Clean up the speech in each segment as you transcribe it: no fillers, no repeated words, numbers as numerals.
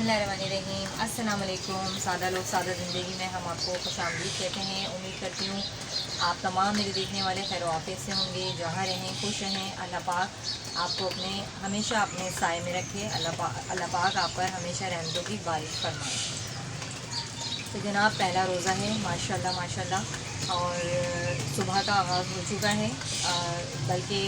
बिस्मिल्लाहिर्रहमानिर्रहीम। अस्सलाम वालेकुम। सादा लोग सादा ज़िंदगी में हम आपको खुशामदीद कहते हैं। उम्मीद करती हूँ आप तमाम मेरे देखने वाले खैर आफियत से होंगे, जहाँ रहें खुश रहें। अल्लाह पाक आपको हमेशा अपने साए में रखे। अल्लाह पाक आप पर हमेशा रहमतों की बारिश फरमाए। तो जनाब पहला रोज़ा है माशाल्लाह माशाल्लाह, और सुबह का आगाज़ हो चुका है, बल्कि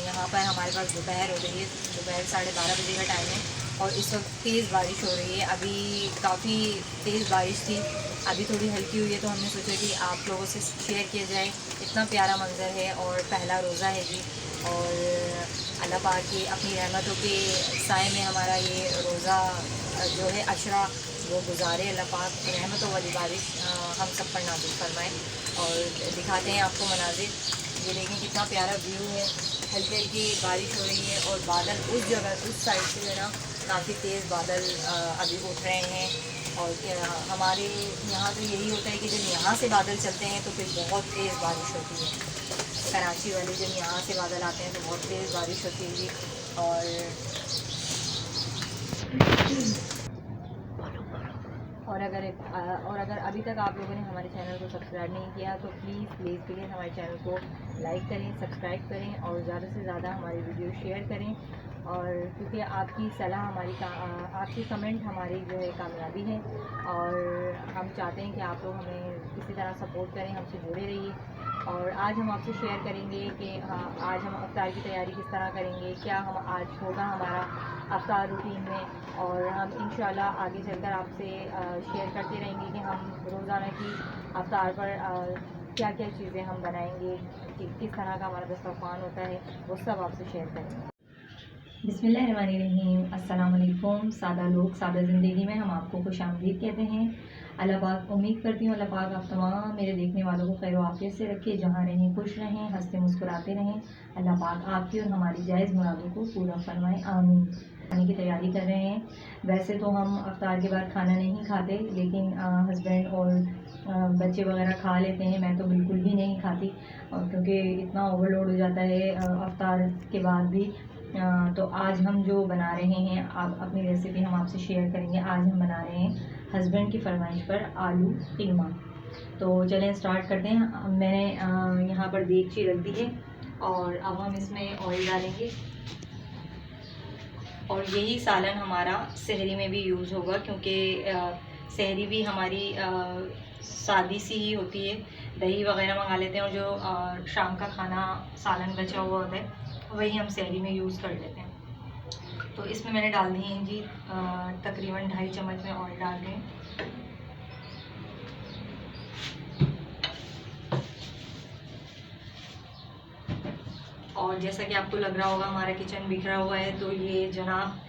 यहाँ पर हमारे पास दोपहर हो रही है। दोपहर 12:30 बजे का टाइम है और इस वक्त तेज़ बारिश हो रही है। अभी काफ़ी तेज़ बारिश थी, अभी थोड़ी हल्की हुई है, तो हमने सोचा कि आप लोगों से शेयर किया जाए। इतना प्यारा मंज़र है और पहला रोज़ा है जी, और अल्लाह पाक की अपनी रहमतों के साए में हमारा ये रोज़ा जो है अशरा वो गुजारे। अल्लाह पाक रहमतों वाली बारिश हम सब पर नाज़िल फरमाए। और दिखाते हैं आपको मनाजिर। ये देखें कितना प्यारा व्यू है, हल्की हल्की बारिश हो रही है और बादल उस जगह उस साइड से जो है ना काफ़ी तेज़ बादल अभी उठ रहे हैं। और हमारे यहाँ तो यही होता है कि जब यहाँ से बादल चलते हैं तो फिर बहुत तेज़ बारिश होती है। कराची वाले जब यहाँ से बादल आते हैं तो बहुत तेज़ बारिश होती है जी। और अगर अभी तक आप लोगों ने हमारे चैनल को सब्सक्राइब नहीं किया तो प्लीज़ हमारे चैनल को लाइक करें, सब्सक्राइब करें और ज़्यादा से ज़्यादा हमारी वीडियो शेयर करें। और क्योंकि आपकी सलाह आपकी कमेंट हमारी जो है कामयाबी है, और हम चाहते हैं कि आप लोग हमें किसी तरह सपोर्ट करें, हमसे जुड़े रहिए। और आज हम आपसे शेयर करेंगे कि आज हम अफ्तार की तैयारी किस तरह करेंगे, क्या हम आज होगा हमारा अफ्तार रूटीन में। और हम इंशाल्लाह आगे चलकर आपसे शेयर करते रहेंगे कि हम रोज़ाना की अफ्तार पर क्या क्या चीज़ें हम बनाएंगे, किस तरह का हमारा दस्तरखान होता है, वो सब आपसे शेयर करेंगे। बिस्मिल्लाहिर्रहमानिर्रहीम। अस्सलाम वालेकुम। सादा लोग सादा ज़िंदगी में हम आपको खुशामदीद कहते हैं। अल्लाह पाक, उम्मीद करती हूँ अल्लाह पाक आप तमाम मेरे देखने वालों को खैर आफियत से रखे, जहाँ रहें खुश रहें, हंसते मुस्कुराते रहें। अल्लाह पाक आपकी और हमारी जायज़ मुरादों को पूरा फरमाए, आमीन। खाने की तैयारी कर रहे हैं। वैसे तो हम अफ्तार के बाद खाना नहीं खाते, लेकिन हस्बैंड और बच्चे वगैरह खा लेते हैं। मैं तो बिल्कुल भी नहीं खाती, और क्योंकि इतना ओवरलोड हो जाता है अफ्तार के बाद भी। तो आज हम जो बना रहे हैं, आप अपनी रेसिपी हम आपसे शेयर करेंगे। आज हम बना रहे हैं हस्बैंड की फरमाइश पर आलू कीमा। तो चलें स्टार्ट करते हैं। मैंने यहाँ पर देगची रख दी है और अब हम इसमें ऑयल डालेंगे। और यही सालन हमारा सहरी में भी यूज़ होगा, क्योंकि सहरी भी हमारी सादी सी ही होती है। दही वगैरह मंगा लेते हैं और जो शाम का खाना सालन बचा हुआ होता है वही हम सहरी में यूज़ कर लेते हैं। तो इसमें मैंने डाल दी है जी तकरीबन 2.5 चम्मच में ऑयल डाल रहे हैं। और जैसा कि आपको लग रहा होगा हमारा किचन बिखरा हुआ है, तो ये जनाब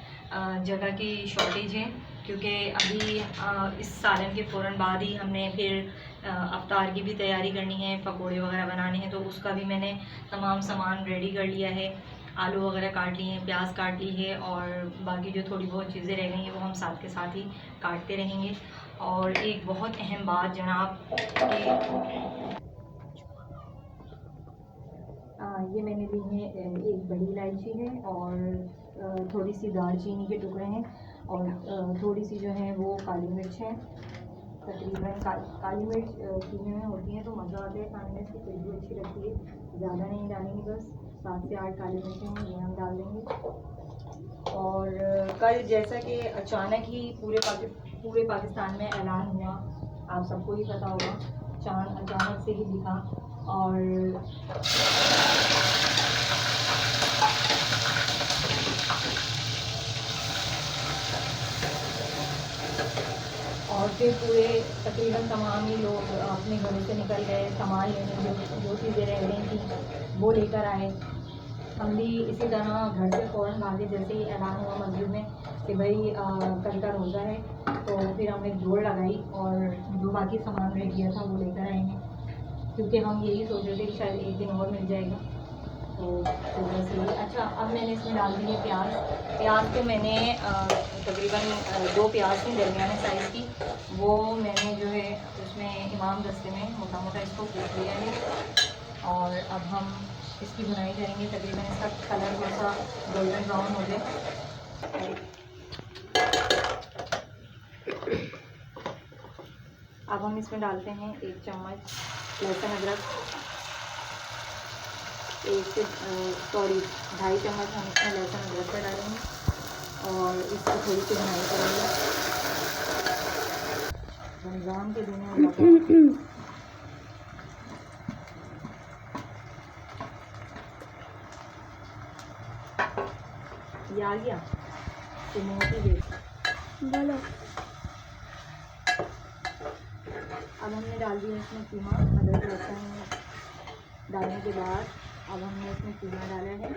जगह की शॉर्टेज है, क्योंकि अभी इस सालन के फ़ौरन बाद ही हमने फिर अफ्तार की भी तैयारी करनी है, पकोड़े वगैरह बनाने हैं। तो उसका भी मैंने तमाम सामान रेडी कर लिया है। आलू वगैरह काट लिए हैं, प्याज काट ली है, और बाकी जो थोड़ी बहुत चीज़ें रह गई हैं वो हम साथ के साथ ही काटते रहेंगे। और एक बहुत अहम बात जनाब कि ये मैंने ली है एक बड़ी इलायची है, और थोड़ी सी दालचीनी के टुकड़े हैं, और थोड़ी सी जो है वो काली मिर्च है। तकरीबन काली मिर्च कीमे में होती है तो मज़ा आता है खाने में, इसकी खुशबू अच्छी लगती है। ज़्यादा नहीं डालेंगे, बस 7 से 8 काली मिर्चें हैं, ये हम डाल देंगे। और कल जैसा कि अचानक ही पूरे पाकिस्तान में ऐलान हुआ, आप सबको ही पता होगा, चाँद अचानक से ही दिखा। और फिर पूरे तकरीबन तमाम ही लोग अपने घरों से निकल गए, सामान लेने जो चीज़ें रह गई थी वो लेकर आए। हम भी इसी तरह घर से फ़ौरन भागे जैसे ही ऐलान हुआ मस्जिद में कि भाई कल का रोज़ा है। तो फिर हमने दौड़ लगाई और जो बाकी सामान रह गया था वो लेकर आएंगे, क्योंकि हम यही सोच रहे थे कि शायद एक दिन और मिल जाएगा। तो बस यही। अच्छा, अब मैंने इसमें डाल दी है प्याज तो मैंने तकरीबन 2 प्याज थी दरमियाने साइज़ की, वो मैंने जो है उसमें इमाम दस्ते में मोटा मोटा इसको कूट लिया है। और अब हम इसकी भुनाई करेंगे, तकरीबन इसका कलर थोड़ा सा गोल्डन ब्राउन हो जाए। अब हम इसमें डालते हैं 1 चम्मच लहसुन अदरक, 2.5 चम्मच हम इसमें लहसुन अदरक का डालेंगे और इसको थोड़ी सी भुनाई करेंगे। रमज़ान के दिन में ये आ गया तो मोटी दे बोलो। अब हमने डाल दिया इसमें कीमा। अदरक लहसुन डालने के बाद अब हमने इसमें कीमा डाला है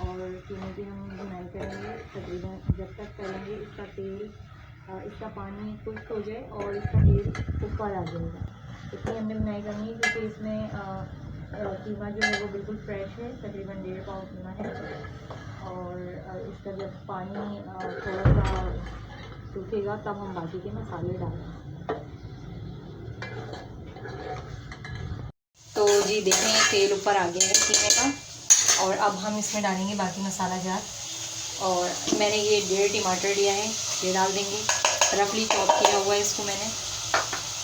और कीमे की हम भुनाई करेंगे तकरीबन जब तक करेंगे इसका तेल इसका पानी खुश्क हो जाए और इसका तेल ऊपर आ जाएगा। इतनी हमने भुनाई करनी है क्योंकि इसमें कीमा जो है वो बिल्कुल फ्रेश है, तकरीबन 1.5 पाव कीमा है और इसका जब पानी थोड़ा सा सूखेगा तब हम बाकी के मसाले डालेंगे। तो जी देखें तेल ऊपर आ गया है कीमे का और अब हम इसमें डालेंगे बाकी मसाला जार। और मैंने ये 1.5 टमाटर लिया है, ये डाल देंगे। रफली चॉप किया हुआ है इसको मैंने।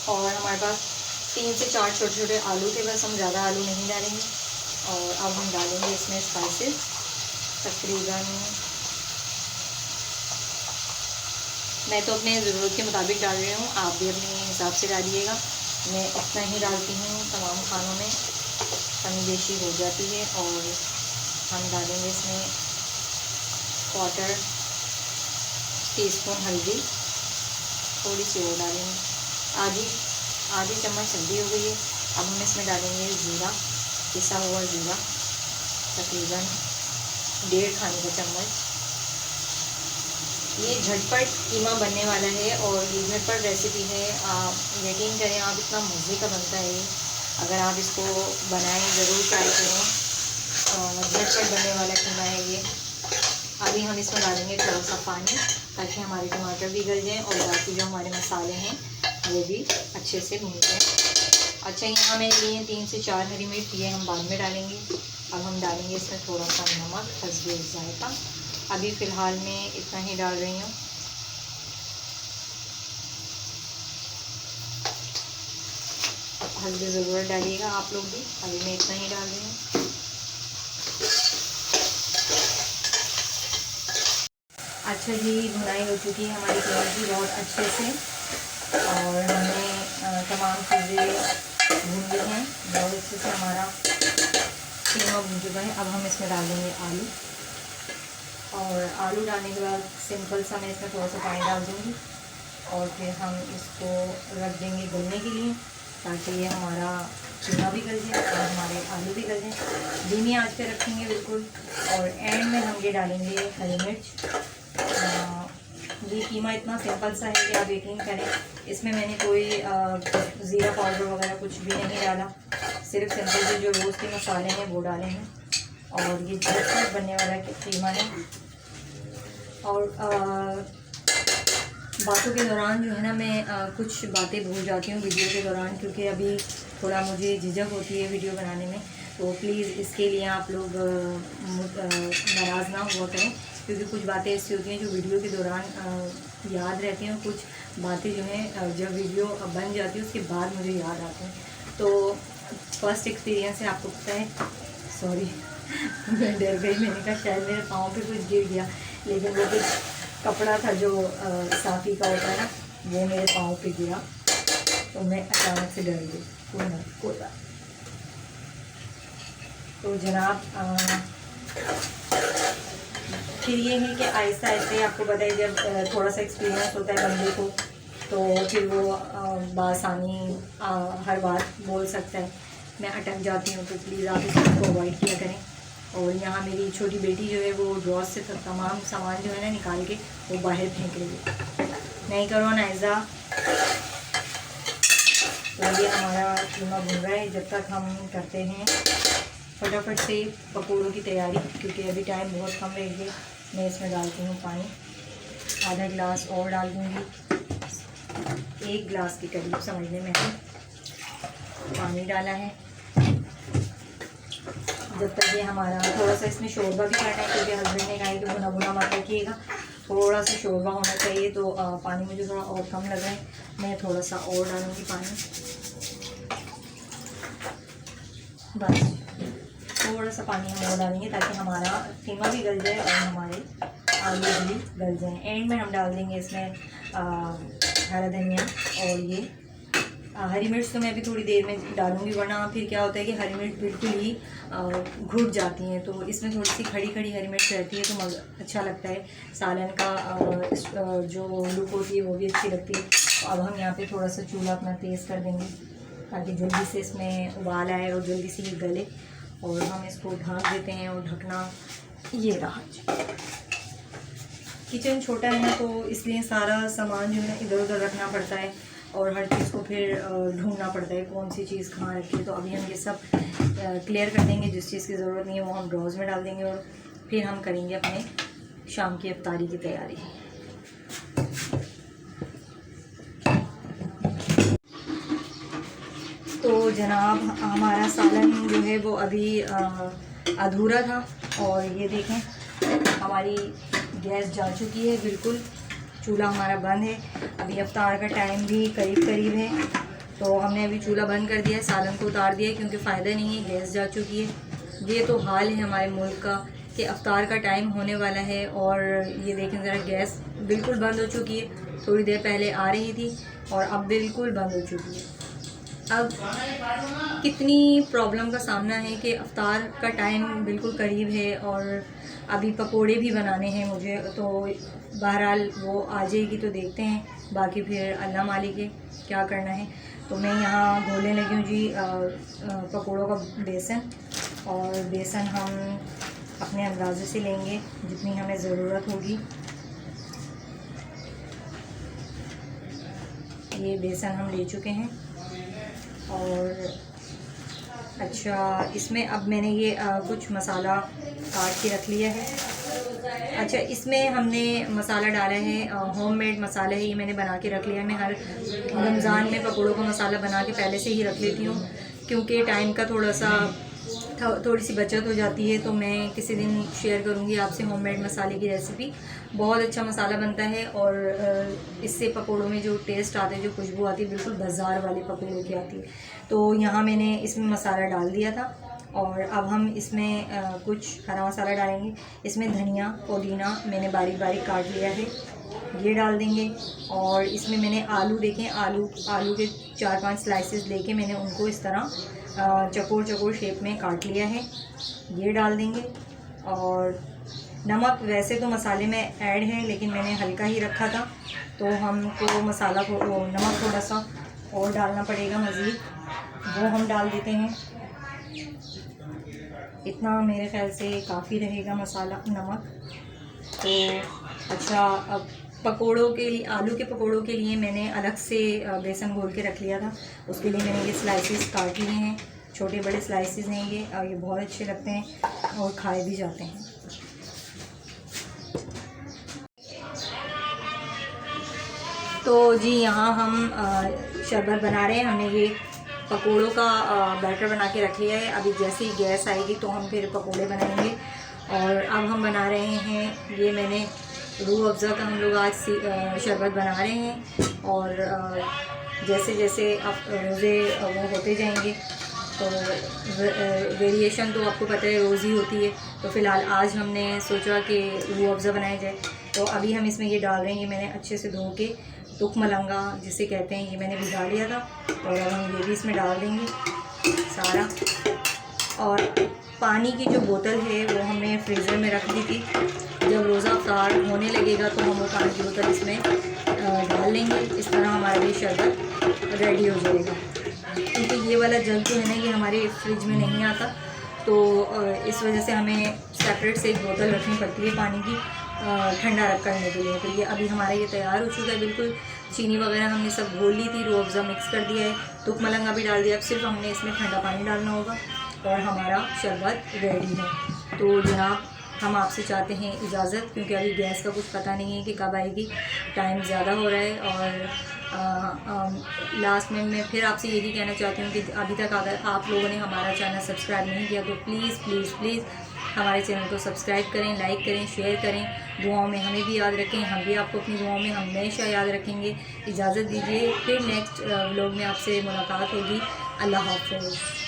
और हमारे पास 3 से 4 छोटे छोटे आलू थे, बस हम ज़्यादा आलू नहीं डालेंगे। और अब हम डालेंगे इसमें स्पाइसेस तकरीबन, मैं तो अपने ज़रूरत के मुताबिक डाल रही हूँ, आप भी अपने हिसाब से डालिएगा। मैं इतना ही डालती हूँ, तमाम खानों में कमी बेशी हो जाती है। और हम डालेंगे इसमें 1/4 टीस्पून हल्दी, थोड़ी सी और डालेंगे, आधी चम्मच हल्दी हो गई है। अब हम इसमें डालेंगे ज़ीरा, पिसा हुआ ज़ीरा, तकरीबन 1.5 खाने का चम्मच। ये झटपट कीमा बनने वाला है और ये झटपट रेसिपी है, आप यकीन करें आप इतना मज़े का बनता है। अगर आप इसको बनाएं ज़रूर ट्राई करें, झटपट बनने वाला कीमा है ये। अभी हम इसमें डालेंगे थोड़ा सा पानी ताकि हमारे टमाटर भी गल जाएँ और बाकी जो हमारे मसाले हैं वो भी अच्छे से भून जाएँ। अच्छा, यहाँ मैंने लिए 3 से 4 हरी मिर्च, ये हम बाद में डालेंगे। अब हम डालेंगे इसमें थोड़ा सा नमक हस्बे जायका। अभी फ़िलहाल मैं इतना ही डाल रही हूँ। हल्दी ज़रूर डालिएगा आप लोग भी, अभी मैं इतना ही डाल रही हूँ। अच्छा जी, भुनाई हो चुकी है हमारी कीमे की बहुत अच्छे से और हमने तमाम चीज़ें भून ली हैं बहुत अच्छे से। हमारा कीमा भून चुका है। अब हम इसमें डाल देंगे आलू और आलू डालने के बाद सिंपल सा मैं इसमें थोड़ा सा पानी डाल दूँगी और फिर हम इसको रख देंगे गलने के लिए ताकि ये हमारा कीमा भी गल जाए और हमारे आलू भी गल जाए। धीमी आंच पे रखेंगे बिल्कुल। और एंड में हम ये डालेंगे हरी मिर्च। ये कीमा इतना सिंपल सा है कि आप यकीन करें, इसमें मैंने कोई ज़ीरा पाउडर वगैरह कुछ भी नहीं डाला, सिर्फ सिंपल से जो रोज़ के मसाले हैं वो डाले हैं और ये झटपट बनने वाला कीमा है। और बातों के दौरान जो है ना मैं कुछ बातें भूल जाती हूँ वीडियो के दौरान, क्योंकि अभी थोड़ा मुझे झिझक होती है वीडियो बनाने में। तो प्लीज़ इसके लिए आप लोग नाराज़ ना हुआ करें, क्योंकि कुछ बातें ऐसी होती हैं जो वीडियो के दौरान याद रहती हैं, कुछ बातें जो हैं जब वीडियो बन जाती है उसके बाद मुझे याद आती हैं। तो फर्स्ट एक्सपीरियंस है, आपको पता है। सॉरी मैं डर गई, मैंने कहा शायद मेरे पाँव पे कुछ गिर गया, लेकिन वो कुछ कपड़ा था जो साफ़ी का होता है ना, वो मेरे पाँव पे गिरा तो मैं अचानक से डर गई। कोई बात। तो जनाब फिर ये है कि आहिस्ता आहिस्ता आपको पता है जब थोड़ा सा एक्सपीरियंस होता है बंदे को तो फिर वो बासानी हर बात बोल सकता है। मैं अटक जाती हूँ, तो प्लीज़ आप इस चीज़ को अवॉइड किया करें। और यहाँ मेरी छोटी बेटी जो है वो ड्रॉज से तमाम सामान जो है ना निकाल के वो बाहर फेंक रही है। नहीं करो नाइज़ा। तो ये हमारा कीमा भुन रहा है। जब तक हम करते हैं फटाफट से पकौड़ों की तैयारी, क्योंकि अभी टाइम बहुत कम रह गया। मैं इसमें डालती हूँ पानी, आधा गिलास और डाल दूँगी, 1 गिलास के करीब समझने में पानी डाला है। जब तक ये हमारा थोड़ा सा इसमें शोरबा भी करना है, क्योंकि हस्बैंड ने कहा कि भुना भुना मत रखिएगा, थोड़ा सा शोरबा होना चाहिए, तो पानी मुझे थोड़ा और कम लग रहा है, मैं थोड़ा सा और डालूँगी पानी। बस थोड़ा सा पानी हम और डालेंगे ताकि हमारा कीमा भी गल जाए और हमारे आलू भी गल जाएँ। एंड में हम डाल देंगे इसमें हरा धनिया और ये हरी मिर्च तो मैं अभी थोड़ी देर में डालूंगी, वरना फिर क्या होता है कि हरी मिर्च बिल्कुल ही घुट जाती हैं, तो इसमें थोड़ी सी खड़ी खड़ी हरी मिर्च रहती है तो अच्छा लगता है। सालन का जो लुक होती है वो भी अच्छी लगती है। तो अब हम यहाँ पे थोड़ा सा चूल्हा अपना तेज़ कर देंगे ताकि जल्दी से इसमें उबाल आए और जल्दी से ये गले, और हम इसको ढक देते हैं। और ढकना ये रहा। किचन छोटा है ना, तो इसलिए सारा सामान जो है इधर उधर रखना पड़ता है और हर चीज़ को फिर ढूंढना पड़ता है कौन सी चीज़ कहाँ रखी है। तो अभी हम ये सब क्लियर कर देंगे, जिस चीज़ की ज़रूरत नहीं है वो हम ड्रॉज में डाल देंगे और फिर हम करेंगे अपने शाम की इफ्तारी की तैयारी। तो जनाब हमारा सालन जो है वो अभी अधूरा था, और ये देखें हमारी गैस जा चुकी है बिल्कुल, चूल्हा हमारा बंद है। अभी इफ्तार का टाइम भी करीब करीब है, तो हमने अभी चूल्हा बंद कर दिया है, सालन को उतार दिया है क्योंकि फ़ायदा नहीं है, गैस जा चुकी है। ये तो हाल है हमारे मुल्क का कि इफ्तार का टाइम होने वाला है और ये देखें ज़रा गैस बिल्कुल बंद हो चुकी है। थोड़ी देर पहले आ रही थी और अब बिल्कुल बंद हो चुकी है। अब कितनी प्रॉब्लम का सामना है कि इफ्तार का टाइम बिल्कुल करीब है और अभी पकोड़े भी बनाने हैं मुझे, तो बहरहाल वो आ जाएगी तो देखते हैं, बाकी फिर अल्लाह मालिक है क्या करना है। तो मैं यहाँ घोलने लगी हूँ जी पकोड़ों का बेसन, और बेसन हम अपने अंदाजे से लेंगे जितनी हमें ज़रूरत होगी। ये बेसन हम ले चुके हैं और अच्छा इसमें अब मैंने ये कुछ मसाला काट के रख लिया है। अच्छा इसमें हमने मसाला डाला है, होममेड मसाला है, ये मैंने बना के रख लिया है। मैं हर रमज़ान में पकौड़ों का मसाला बना के पहले से ही रख लेती हूँ क्योंकि टाइम का थोड़ी सी बचत हो जाती है। तो मैं किसी दिन शेयर करूँगी आपसे होममेड मसाले की रेसिपी। बहुत अच्छा मसाला बनता है और इससे पकोड़ों में जो टेस्ट आता है, जो खुशबू आती है, बिल्कुल बाज़ार वाले पकोड़ों की आती है। तो यहाँ मैंने इसमें मसाला डाल दिया था और अब हम इसमें कुछ हरा मसाला डालेंगे। इसमें धनिया पुदीना मैंने बारीक बारीक काट लिया है, ये डाल देंगे। और इसमें मैंने आलू देखें, आलू के 4-5 स्लाइसेस लेके मैंने उनको इस तरह चकोर शेप में काट लिया है, ये डाल देंगे। और नमक वैसे तो मसाले में ऐड है लेकिन मैंने हल्का ही रखा था, तो हमको नमक थोड़ा सा और डालना पड़ेगा मज़ीद, वो हम डाल देते हैं। इतना मेरे ख़्याल से काफ़ी रहेगा मसाला नमक। तो अच्छा अब पकोड़ों के लिए, आलू के पकोड़ों के लिए मैंने अलग से बेसन घोल के रख लिया था। उसके लिए मैंने ये स्लाइसेस काट लिए हैं, छोटे बड़े स्लाइसेस हैं ये, और ये बहुत अच्छे लगते हैं और खाए भी जाते हैं। तो जी यहाँ हम शरबत बना रहे हैं। हमने ये पकोड़ों का बैटर बना के रख लिया है। अभी जैसे ही गैस आएगी तो हम फिर पकोड़े बनाएंगे। और अब हम बना रहे हैं, ये मैंने रूह अफ़ज़ा का हम लोग आज शरबत बना रहे हैं। और जैसे जैसे अब रोज़े वो होते जाएंगे तो वेरिएशन तो आपको पता है रोज़ ही होती है। तो फ़िलहाल आज हमने सोचा कि रूह अफ़ज़ा बनाया जाए। तो अभी हम इसमें ये डाल रहे हैं, ये मैंने अच्छे से धो के तुख मलंगा जिसे कहते हैं, ये मैंने भिगा लिया था। और अब हम ये भी इसमें डाल देंगे सारा। और पानी की जो बोतल है वो हमने फ्रीज़र में रख दी थी, जब रोज़ा अफ्तार होने लगेगा तो हम वो पानी की बोतल इसमें डाल लेंगे। इस तरह हमारा ये शरबत रेडी हो जाएगा। क्योंकि ये वाला जल जो है ना, ये हमारे फ्रिज में नहीं आता, तो इस वजह से हमें सेपरेट से एक बोतल रखनी पड़ती है पानी की ठंडा रख करने के लिए। तो ये अभी हमारा ये तैयार हो चुका है बिल्कुल। चीनी वगैरह हमने सब घोल ली थी, रूह अफ़ज़ा मिक्स कर दिया है, तुख मलंगा भी डाल दिया। अब सिर्फ हमने इसमें ठंडा पानी डालना होगा और हमारा शरबत रेडी है। तो जनाब हम आपसे चाहते हैं इजाज़त, क्योंकि अभी गैस का कुछ पता नहीं है कि कब आएगी, टाइम ज़्यादा हो रहा है और लास्ट में मैं फिर आपसे यही कहना चाहती हूँ कि अभी तक अगर आप लोगों ने हमारा चैनल सब्सक्राइब नहीं किया तो प्लीज़ प्लीज़ प्लीज़ हमारे चैनल को सब्सक्राइब करें, लाइक करें, शेयर करें। दुआओं में हमें भी याद रखें, हम भी आपको अपनी दुआओं में हमेशा याद रखेंगे। इजाज़त दीजिए, फिर नेक्स्ट व्लॉग में आपसे मुलाकात होगी। अल्लाह हाफ़िज़।